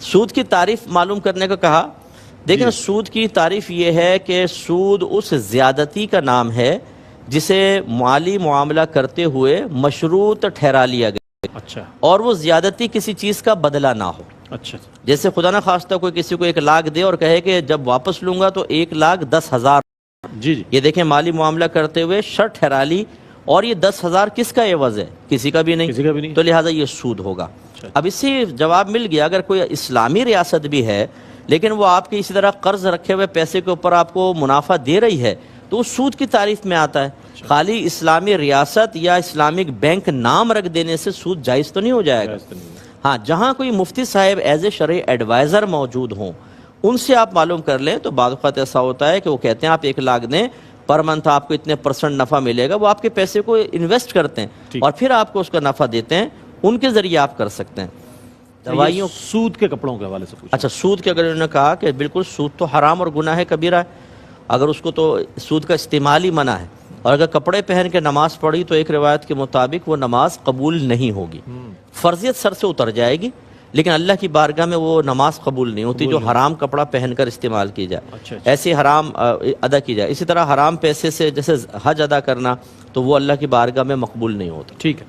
سود کی تعریف معلوم کرنے کو کہا. دیکھیں سود کی تعریف یہ ہے کہ سود اس زیادتی کا نام ہے جسے مالی معاملہ کرتے ہوئے مشروط ٹھہرا لیا گیا. اچھا. اور وہ زیادتی کسی چیز کا بدلہ نہ ہو. اچھا. جیسے خدا نہ خواستہ کوئی کسی کو 1 لاکھ دے اور کہے کہ جب واپس لوں گا تو 1,10,000. جی جی. یہ دیکھیں مالی معاملہ کرتے ہوئے شرط ٹھہرا لی اور یہ 10,000 کس کا عوض ہے؟ کسی کا بھی نہیں. تو لہٰذا یہ سود ہوگا. اب اس سے جواب مل گیا اگر کوئی اسلامی ریاست بھی ہے لیکن وہ آپ کے اسی طرح قرض رکھے ہوئے پیسے کے اوپر آپ کو منافع دے رہی ہے تو وہ سود کی تعریف میں آتا ہے. خالی اسلامی ریاست یا اسلامک بینک نام رکھ دینے سے سود جائز تو نہیں ہو جائے گا. ہاں جہاں کوئی مفتی صاحب ایز اے شرعی ایڈوائزر موجود ہوں ان سے آپ معلوم کر لیں تو بعض اوقات ایسا ہوتا ہے کہ وہ کہتے ہیں آپ 1 لاکھ دیں پر منتھ آپ کو اتنے % نفع ملے گا. وہ آپ کے پیسے کو انویسٹ کرتے ہیں اور پھر آپ کو اس کا نفع دیتے ہیں. ان کے ذریعے آپ کر سکتے ہیں. دوائیوں سود کے کپڑوں کے حوالے سے پوچھا. اچھا سود کے اگر انہوں نے کہا کہ بالکل سود تو حرام اور گناہ ہے کبیرہ ہے. اگر اس کو تو سود کا استعمال ہی منع ہے اور اگر کپڑے پہن کے نماز پڑھی تو ایک روایت کے مطابق وہ نماز قبول نہیں ہوگی. فرضیت سر سے اتر جائے گی لیکن اللہ کی بارگاہ میں وہ نماز قبول نہیں ہوتی جو حرام کپڑا پہن کر استعمال کی جائے. ایسے حرام ادا کی جائے. اسی طرح حرام پیسے سے جیسے حج ادا کرنا تو وہ اللہ کی بارگاہ میں مقبول نہیں ہوتا. ٹھیک ہے.